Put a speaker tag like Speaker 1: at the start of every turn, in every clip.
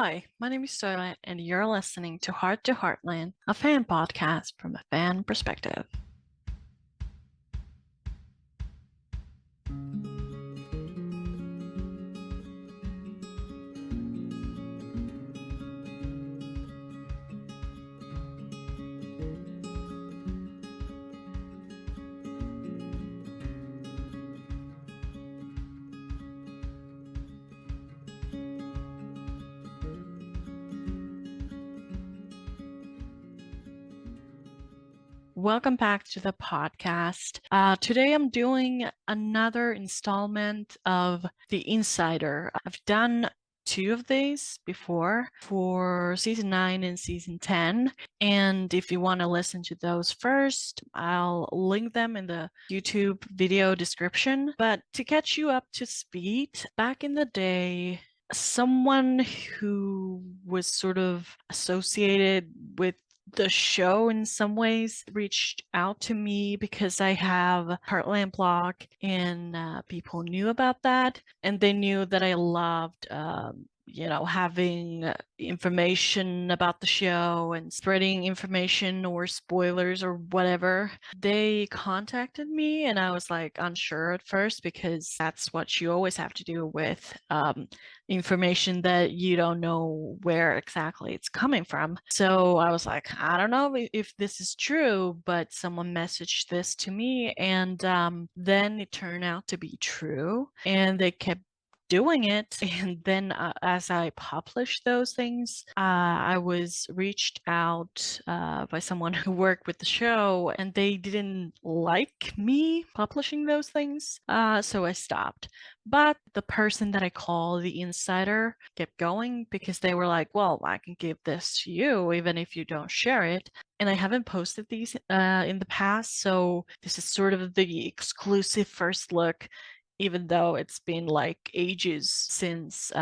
Speaker 1: Hi, my name is Soila, and you're listening to Heart to Heartland, a fan podcast from a fan perspective. Welcome back to the podcast. Today I'm doing another installment of The Insider. I've done two of these before for season 9 and season 10. And if you want to listen to those first, I'll link them in the YouTube video description. But to catch you up to speed, back in the day, someone who was sort of associated with the show in some ways reached out to me because I have a Heartland blog and people knew about that, and they knew that I loved having information about the show and spreading information or spoilers or whatever. They contacted me and I was like unsure at first because that's what you always have to do with information that you don't know where exactly it's coming from. So I was like, I don't know if this is true, but someone messaged this to me, and then it turned out to be true, and they kept doing it. And then as I published those things, I was reached out by someone who worked with the show, and they didn't like me publishing those things, so I stopped. But the person that I call the insider kept going because they were like, well, I can give this to you even if you don't share it. And I haven't posted these in the past, so this is sort of the exclusive first look, even though it's been like ages since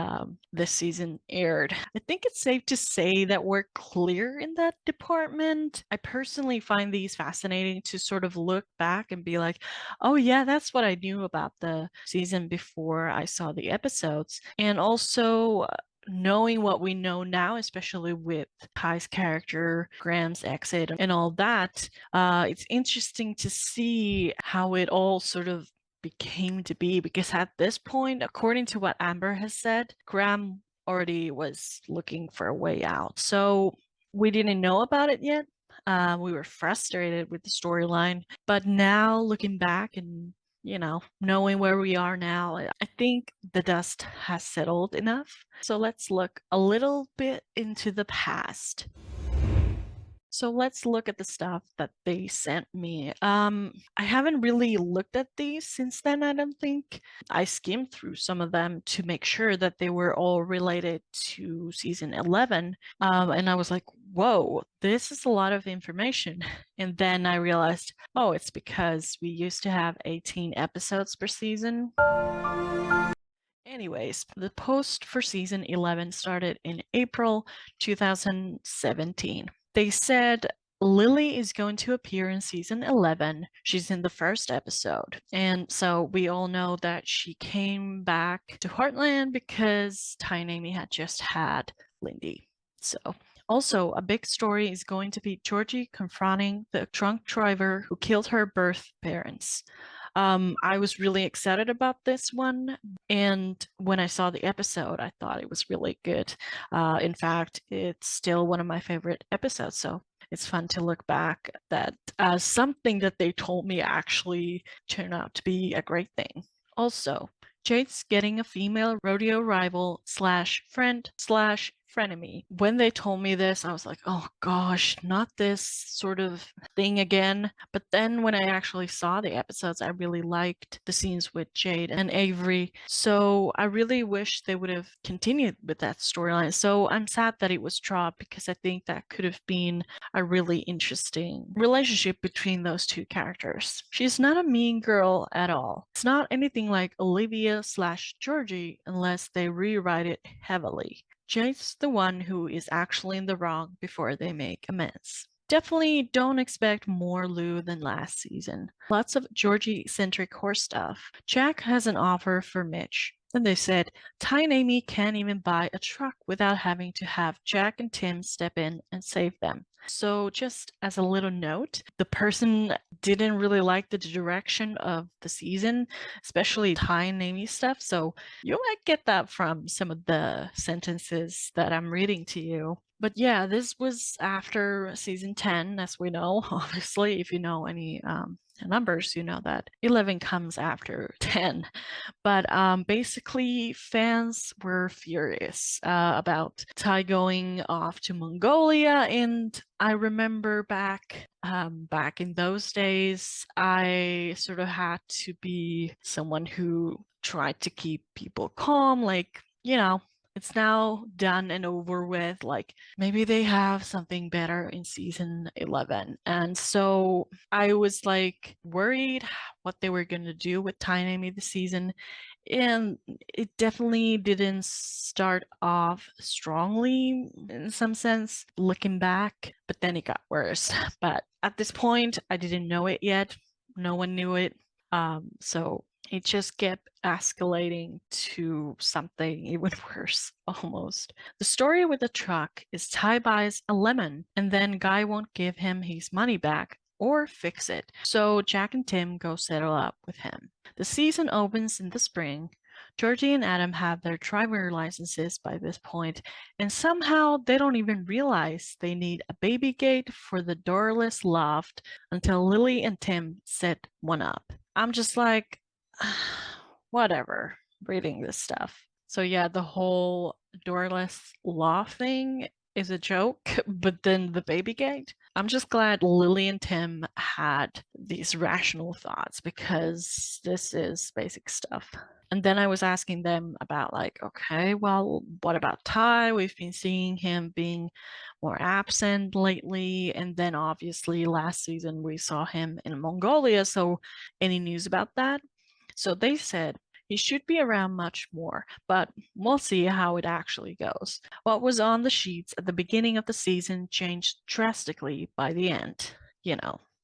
Speaker 1: this season aired. I think it's safe to say that we're clear in that department. I personally find these fascinating to sort of look back and be like, oh yeah, that's what I knew about the season before I saw the episodes. And also, knowing what we know now, especially with Kai's character, Graham's exit, and all that, it's interesting to see how it all sort of became to be, because at this point, according to what Amber has said, Graham already was looking for a way out. So we didn't know about it yet. We were frustrated with the storyline, but now looking back and knowing where we are now, I think the dust has settled enough. So let's look a little bit into the past. So let's look at the stuff that they sent me. I haven't really looked at these since then, I don't think. I skimmed through some of them to make sure that they were all related to season 11. And I was like, whoa, this is a lot of information. And then I realized, oh, it's because we used to have 18 episodes per season. Anyways, the post for season 11 started in April 2017. They said Lily is going to appear in season 11. She's in the first episode. And so we all know that she came back to Heartland because Ty and Amy had just had Lindy. So also, a big story is going to be Georgie confronting the drunk driver who killed her birth parents. I was really excited about this one, and when I saw the episode, I thought it was really good. In fact, it's still one of my favorite episodes, so it's fun to look back that something that they told me actually turned out to be a great thing. Also, Jade's getting a female rodeo rival slash friend slash frenemy. When they told me this, I was like, oh gosh, not this sort of thing again. But then when I actually saw the episodes, I really liked the scenes with Jade and Avery. So I really wish they would have continued with that storyline. So I'm sad that it was dropped because I think that could have been a really interesting relationship between those two characters. She's not a mean girl at all. It's not anything like Olivia slash Georgie unless they rewrite it heavily. Jade's the one who is actually in the wrong before they make amends. Definitely don't expect more Lou than last season. Lots of Georgie-centric horse stuff. Jack has an offer for Mitch. Then they said, Ty and Amy can't even buy a truck without having to have Jack and Tim step in and save them. So, just as a little note, the person didn't really like the direction of the season, especially Ty and Amy stuff. So, you might get that from some of the sentences that I'm reading to you. But yeah, this was after season 10, as we know. Obviously, if you know any numbers, you know that 11 comes after 10. But basically, fans were furious about Ty going off to Mongolia, and I remember back in those days, I sort of had to be someone who tried to keep people calm, like it's now done and over with. Like maybe they have something better in season 11. And so I was like worried what they were going to do with Ty and Amy this season. And it definitely didn't start off strongly in some sense, looking back, but then it got worse. But at this point, I didn't know it yet. No one knew it. So it just kept escalating to something even worse, almost. The story with the truck is Ty buys a lemon, and then Guy won't give him his money back or fix it. So Jack and Tim go settle up with him. The season opens in the spring. Georgie and Adam have their driver licenses by this point, and somehow they don't even realize they need a baby gate for the doorless loft until Lily and Tim set one up. I'm just like, whatever, reading this stuff. So yeah, the whole doorless loft thing is a joke, but then the baby gate. I'm just glad Lily and Tim had these rational thoughts because this is basic stuff. And then I was asking them about, like, okay, well, what about Ty? We've been seeing him being more absent lately. And then obviously last season we saw him in Mongolia. So any news about that? So they said he should be around much more, but we'll see how it actually goes. What was on the sheets at the beginning of the season changed drastically by the end,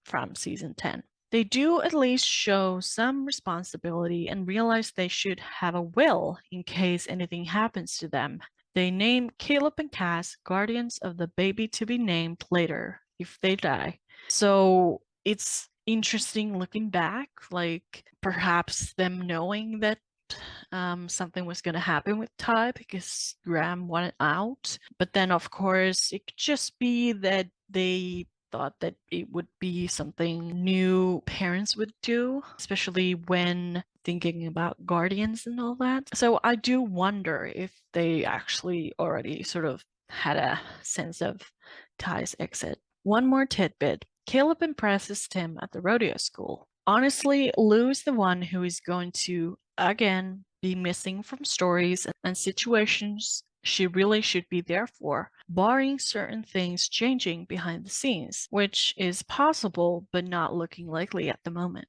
Speaker 1: from season 10. They do at least show some responsibility and realize they should have a will in case anything happens to them. They name Caleb and Cass guardians of the baby to be named later if they die. So it's interesting looking back, like perhaps them knowing that something was going to happen with Ty because Graham wanted out. But then, of course, it could just be that they thought that it would be something new parents would do, especially when thinking about guardians and all that. So I do wonder if they actually already sort of had a sense of Ty's exit. One more tidbit. Caleb impresses Tim at the rodeo school. Honestly, Lou is the one who is going to, again, be missing from stories and situations she really should be there for, barring certain things changing behind the scenes, which is possible but not looking likely at the moment.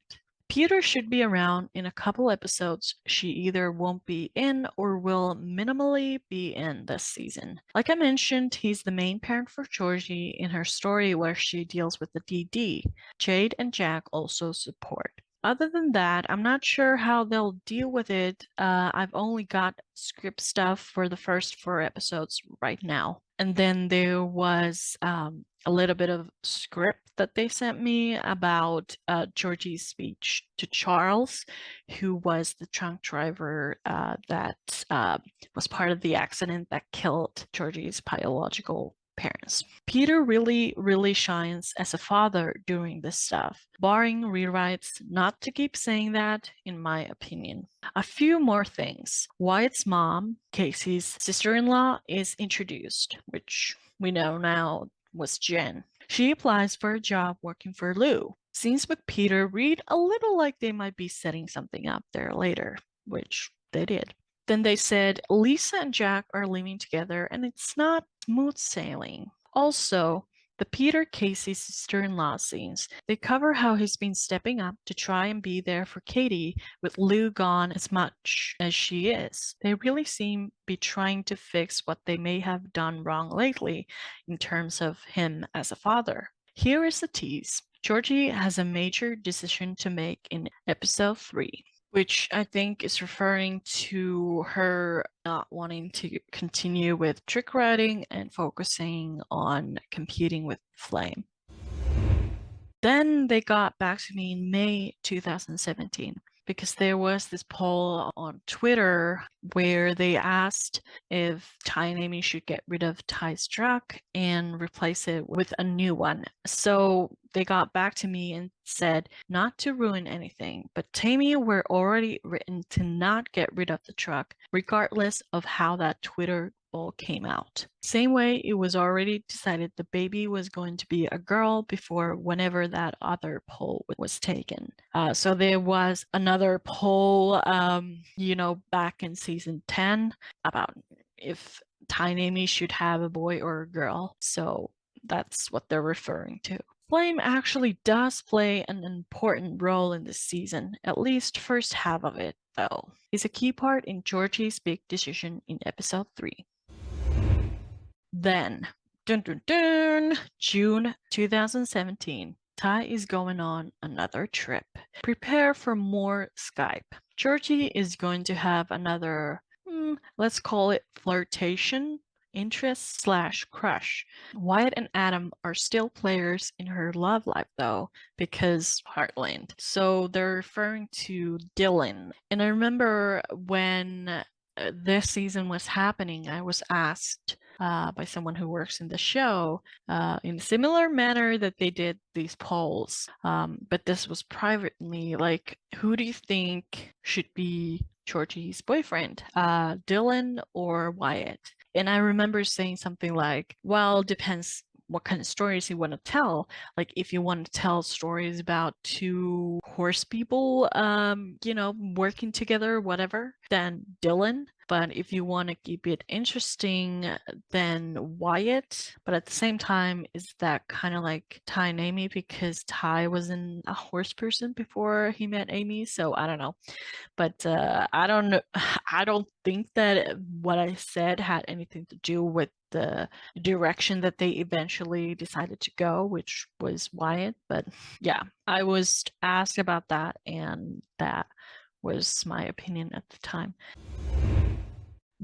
Speaker 1: Peter should be around in a couple episodes. She either won't be in or will minimally be in this season. Like I mentioned, he's the main parent for Georgie in her story where she deals with the DD. Jade and Jack also support. Other than that, I'm not sure how they'll deal with it. I've only got script stuff for the first 4 episodes right now. And then there was a little bit of script that they sent me about Georgie's speech to Charles, who was the trunk driver that was part of the accident that killed Georgie's biological parents. Peter really shines as a father during this stuff, barring rewrites, not to keep saying that, in my opinion. A few more things. Wyatt's mom, Casey's sister-in-law, is introduced, which we know now was Jen. She applies for a job working for Lou. Scenes with Peter read a little like they might be setting something up there later, which they did. Then they said Lisa and Jack are living together and it's not smooth sailing. Also, the Peter Casey sister-in-law scenes, they cover how he's been stepping up to try and be there for Katie with Lou gone as much as she is. They really seem to be trying to fix what they may have done wrong lately in terms of him as a father. Here is the tease. Georgie has a major decision to make in episode 3. which I think is referring to her not wanting to continue with trick writing and focusing on competing with Flame. Then they got back to me in May 2017 because there was this poll on Twitter where they asked if Ty and Amy should get rid of Ty's truck and replace it with a new one. So they got back to me and said not to ruin anything, but Tammy were already written to not get rid of the truck, regardless of how that Twitter poll came out. Same way it was already decided the baby was going to be a girl before whenever that other poll was taken. So there was another poll, back in season 10 about if Ty and Amy should have a boy or a girl. So that's what they're referring to. Flame actually does play an important role in this season, at least first half of it, though. He's a key part in Georgie's big decision in episode 3. Then, dun dun dun, June 2017. Ty is going on another trip. Prepare for more Skype. Georgie is going to have another, let's call it flirtation, interest / crush. Wyatt and Adam are still players in her love life though, because Heartland. So they're referring to Dylan. And I remember when this season was happening, I was asked by someone who works in the show in a similar manner that they did these polls. But this was privately, like, who do you think should be Georgie's boyfriend, Dylan or Wyatt? And I remember saying something like, well, depends what kind of stories you want to tell. Like if you want to tell stories about two horse people, working together, whatever, then Dylan. But if you want to keep it interesting, then Wyatt. But at the same time, is that kind of like Ty and Amy because Ty wasn't a horse person before he met Amy? So I don't know. But I don't know. I don't think that what I said had anything to do with the direction that they eventually decided to go, which was Wyatt. But yeah, I was asked about that, and that was my opinion at the time.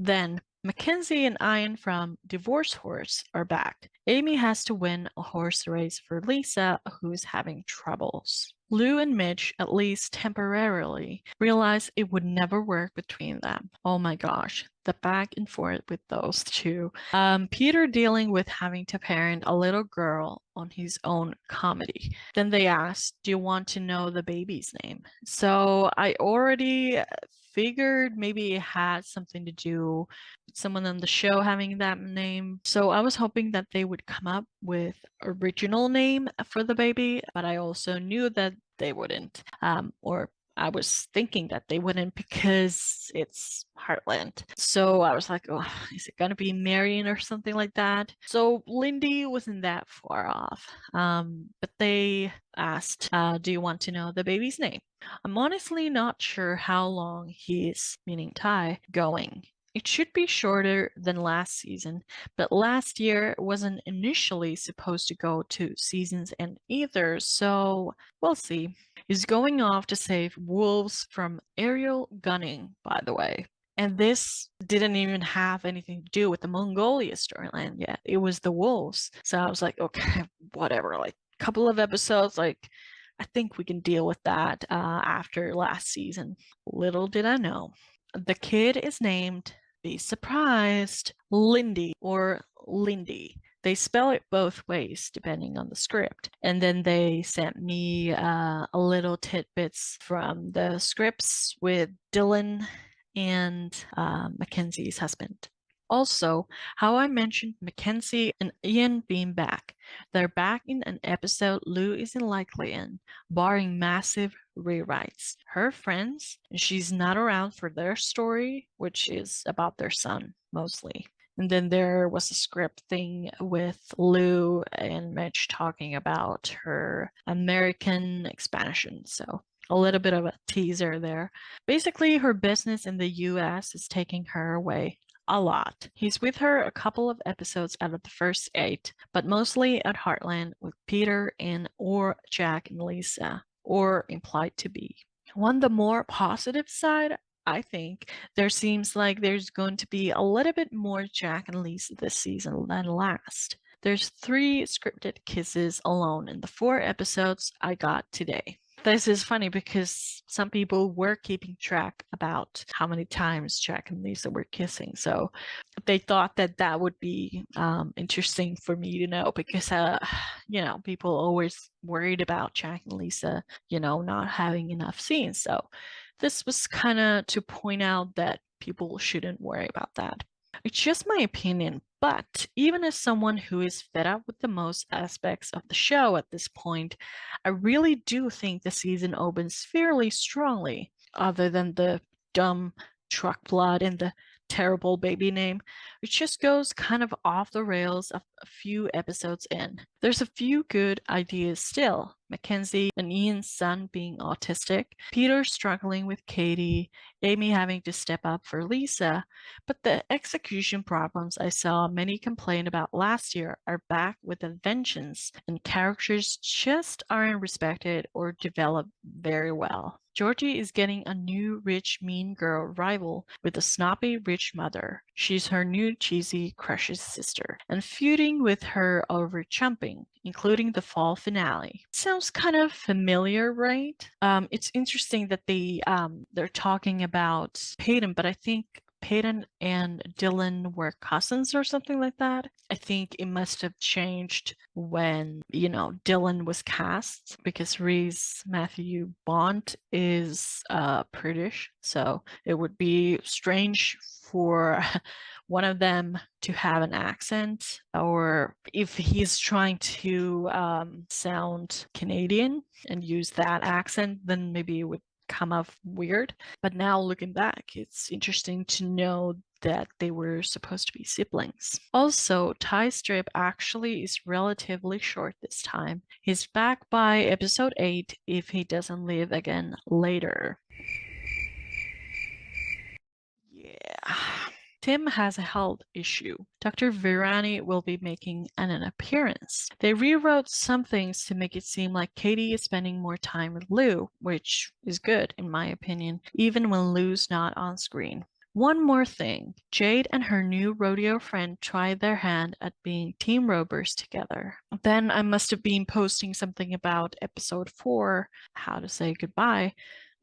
Speaker 1: Then Mackenzie and Ian from Divorce Horse are back. Amy has to win a horse race for Lisa, who's having troubles. Lou and Mitch, at least temporarily, realize it would never work between them. Oh my gosh, the back and forth with those two. Peter dealing with having to parent a little girl on his own comedy. Then they asked, do you want to know the baby's name? So I already figured maybe it had something to do with someone on the show having that name. So I was hoping that they would come up with original name for the baby, but I also knew that they wouldn't. Or I was thinking that they wouldn't because it's Heartland. So I was like, oh, is it going to be Marion or something like that? So Lindy wasn't that far off. But they asked, do you want to know the baby's name? I'm honestly not sure how long he's, meaning Ty, going. It should be shorter than last season, but last year wasn't initially supposed to go to season's end either, so we'll see. He's going off to save wolves from aerial gunning, by the way. And this didn't even have anything to do with the Mongolia storyline yet. It was the wolves. So I was like, okay, whatever. Like a couple of episodes, like I think we can deal with that after last season. Little did I know. The kid is named, be surprised, Lindy or Lindy. They spell it both ways depending on the script. And then they sent me a little tidbits from the scripts with Dylan and Mackenzie's husband. Also, how I mentioned Mackenzie and Ian being back. They're back in an episode Lou isn't likely in, barring massive rewrites. Her friends, she's not around for their story, which is about their son mostly. And then there was a script thing with Lou and Mitch talking about her American expansion. So a little bit of a teaser there. Basically, her business in the US is taking her away a lot. He's with her a couple of episodes out of the first 8, but mostly at Heartland with Peter and or Jack and Lisa, or implied to be. On the more positive side, I think there seems like there's going to be a little bit more Jack and Lisa this season than last. There's 3 scripted kisses alone in the 4 episodes I got today. This is funny because some people were keeping track about how many times Jack and Lisa were kissing. So they thought that that would be interesting for me to know because, people always worried about Jack and Lisa, not having enough scenes. So this was kind of to point out that people shouldn't worry about that. It's just my opinion, but even as someone who is fed up with the most aspects of the show at this point, I really do think the season opens fairly strongly, other than the dumb truck plot and the terrible baby name, which just goes kind of off the rails a few episodes in. There's a few good ideas still. Mackenzie and Ian's son being autistic, Peter struggling with Katie, Amy having to step up for Lisa, but the execution problems I saw many complain about last year are back with a vengeance, and characters just aren't respected or developed very well. Georgie is getting a new rich mean girl rival with a snobby rich mother. She's her new cheesy crush's sister, and feuding with her over chumping, including the fall finale. Sounds kind of familiar, right? It's interesting that they're talking about Peyton, but I think Peyton and Dylan were cousins or something like that. I think it must have changed when, Dylan was cast because Reese Matthew Bond is British. So it would be strange for one of them to have an accent, or if he's trying to sound Canadian and use that accent, then maybe it would come off weird. But now looking back, it's interesting to know that they were supposed to be siblings. Also, Ty's strip actually is relatively short this time. He's back by episode 8 if he doesn't leave again later. Yeah. Tim has a health issue. Dr. Virani will be making an appearance. They rewrote some things to make it seem like Katie is spending more time with Lou, which is good in my opinion, even when Lou's not on screen. One more thing, Jade and her new rodeo friend tried their hand at being team ropers together. Then I must have been posting something about episode 4, How to Say Goodbye.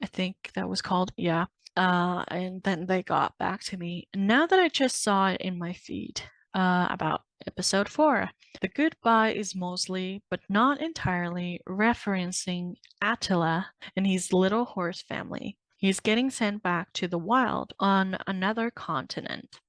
Speaker 1: I think that was called, yeah. And then they got back to me. Now that I just saw it in my feed about episode 4, the goodbye is mostly, but not entirely, referencing Attila and his little horse family. He's getting sent back to the wild on another continent.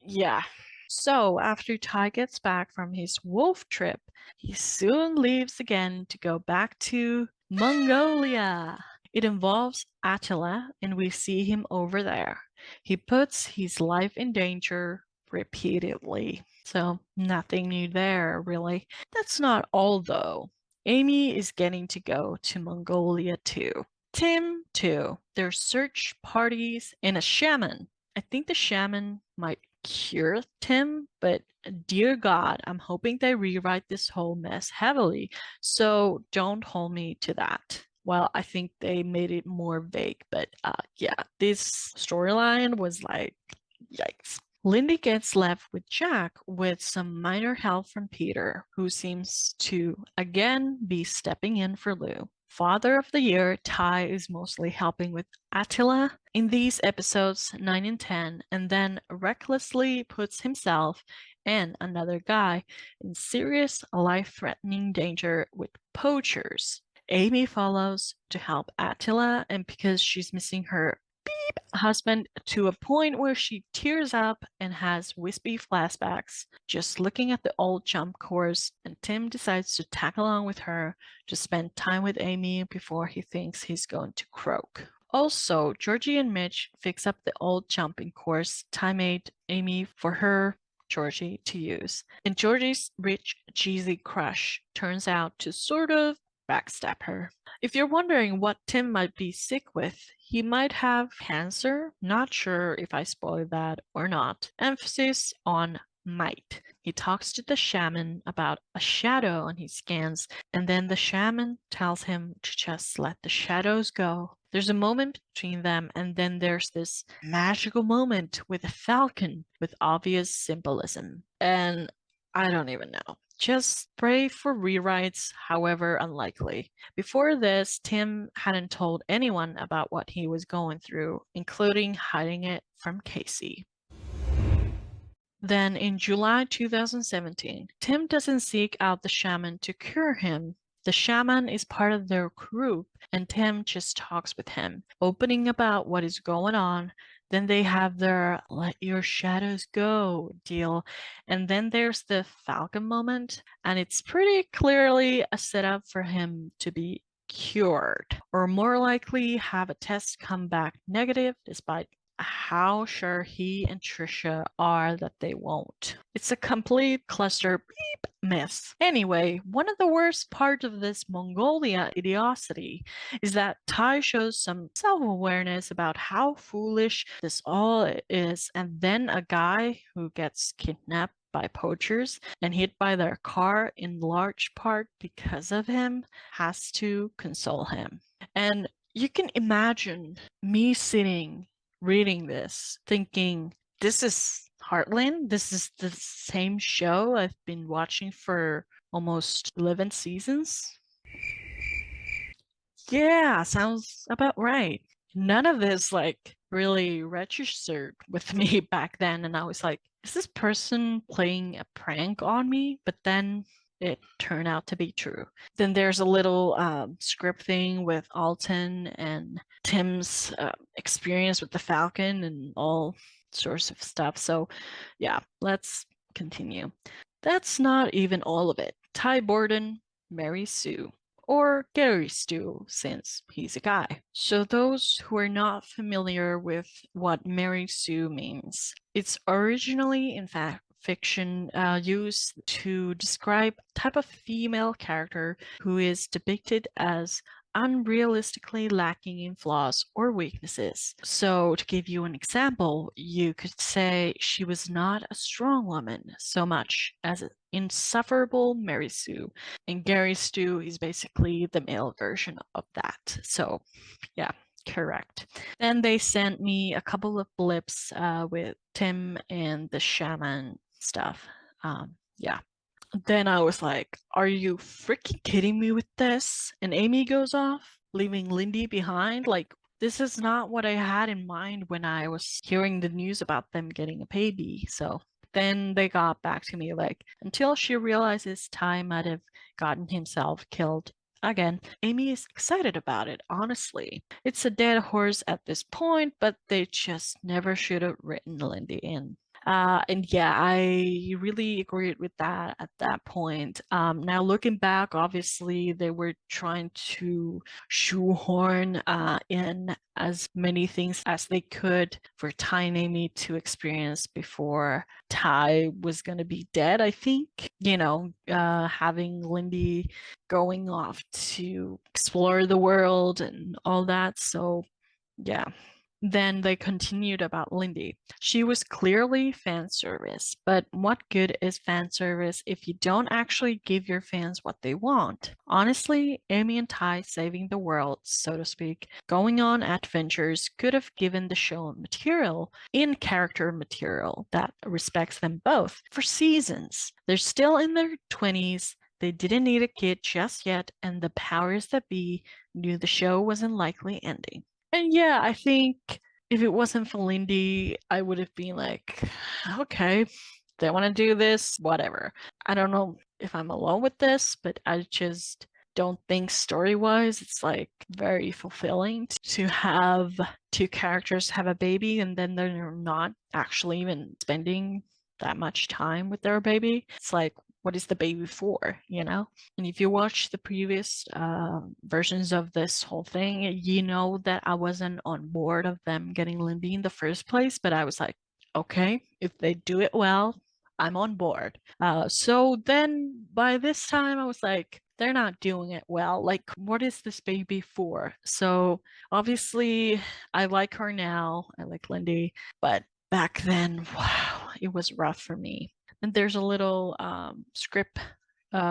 Speaker 1: Yeah. So after Ty gets back from his wolf trip, he soon leaves again to go back to Mongolia. It involves Attila, and we see him over there. He puts his life in danger repeatedly. So nothing new there, really. That's not all, though. Amy is getting to go to Mongolia too. Tim too. There's search parties and a shaman. I think the shaman might cure Tim, but dear God, I'm hoping they rewrite this whole mess heavily, so don't hold me to that. Well, I think they made it more vague, but yeah, this storyline was like, yikes. Lindy gets left with Jack with some minor help from Peter, who seems to again be stepping in for Lou. Father of the Year, Ty is mostly helping with Attila in these episodes 9 and 10, and then recklessly puts himself and another guy in serious life-threatening danger with poachers. Amy follows to help Attila, and because she's missing her husband to a point where she tears up and has wispy flashbacks just looking at the old jump course, and Tim decides to tag along with her to spend time with Amy before he thinks he's going to croak. Also, Georgie and Mitch fix up the old jumping course Ty made Amy for her, Georgie, to use. And Georgie's rich, cheesy crush turns out to sort of backstab her. If you're wondering what Tim might be sick with, he might have cancer. Not sure if I spoiled that or not. Emphasis on might. He talks to the shaman about a shadow on his scans, and then the shaman tells him to just let the shadows go. There's a moment between them, and then there's this magical moment with a falcon with obvious symbolism. And I don't even know. Just pray for rewrites, however unlikely. Before this, Tim hadn't told anyone about what he was going through, including hiding it from Casey. Then in July 2017, Tim doesn't seek out the shaman to cure him. The shaman is part of their group, and Tim just talks with him, opening about what is going on. Then they have their let your shadows go deal. And then there's the Falcon moment, and it's pretty clearly a setup for him to be cured, or more likely have a test come back negative despite how sure he and Trisha are that they won't. It's a complete cluster beep mess. Anyway, one of the worst parts of this Mongolia idiocy is that Ty shows some self-awareness about how foolish this all is, and then a guy who gets kidnapped by poachers and hit by their car in large part because of him has to console him. And you can imagine me sitting reading this, thinking, this is Heartland. This is the same show I've been watching for almost 11 seasons. Yeah, sounds about right. None of this really registered with me back then, and I was like, is this person playing a prank on me? But then it turned out to be true. Then there's a little script thing with Alton and Tim's experience with the Falcon and all sorts of stuff. So yeah, let's continue. That's not even all of it. Ty Borden marries Sue, or Gary Stu, since he's a guy. So those who are not familiar with what Mary Sue means, it's originally, in fact, fiction used to describe a type of female character who is depicted as unrealistically lacking in flaws or weaknesses. So, to give you an example, you could say she was not a strong woman so much as an insufferable Mary Sue, and Gary Stu is basically the male version of that. So, yeah, correct. Then they sent me a couple of blips with Tim and the shaman stuff. Yeah. Then I was like, are you freaking kidding me with this? And Amy goes off, leaving Lindy behind. Like, this is not what I had in mind when I was hearing the news about them getting a baby. So then they got back to me like, until she realizes Ty might have gotten himself killed. Again, Amy is excited about it, honestly. It's a dead horse at this point, but they just never should have written Lindy in. And yeah, I really agreed with that at that point. Now looking back, obviously they were trying to shoehorn in as many things as they could for Ty and Amy to experience before Ty was going to be dead, I think. Having Lindy going off to explore the world and all that. So yeah. Then they continued about Lindy. She was clearly fan service, but what good is fan service if you don't actually give your fans what they want? Honestly, Amy and Ty saving the world, so to speak, going on adventures could have given the show material, in character material, that respects them both for seasons. They're still in their 20s. They didn't need a kid just yet, and the powers that be knew the show wasn't likely ending. And yeah, I think if it wasn't for Lindy, I would have been like, okay, they want to do this, whatever. I don't know if I'm alone with this, but I just don't think story-wise it's like very fulfilling to have two characters have a baby and then they're not actually even spending that much time with their baby. It's like, what is the baby for, And if you watch the previous versions of this whole thing, you know that I wasn't on board of them getting Lindy in the first place, but I was like, okay, if they do it well, I'm on board. So then by this time I was like, they're not doing it well. Like, what is this baby for? So obviously I like her now. I like Lindy, but back then, wow, it was rough for me. And there's a little script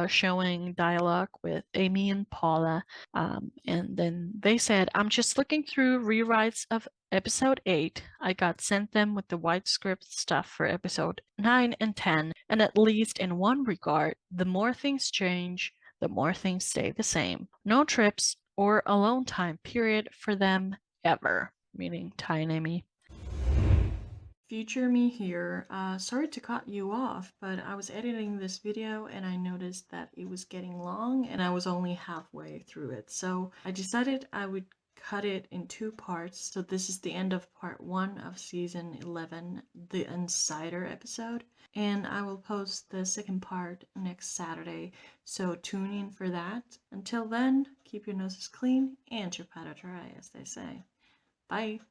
Speaker 1: showing dialogue with Amy and Paula. And then they said, I'm just looking through rewrites of episode 8. I got sent them with the white script stuff for episode 9 and 10. And at least in one regard, the more things change, the more things stay the same. No trips or alone time period for them ever, meaning Ty and Amy. Future me here. Sorry to cut you off, but I was editing this video and I noticed that it was getting long and I was only halfway through it. So I decided I would cut it in 2 parts. So this is the end of part 1 of season 11, the Insider episode. And I will post the second part next Saturday. So tune in for that. Until then, keep your noses clean and your powder dry, as they say. Bye.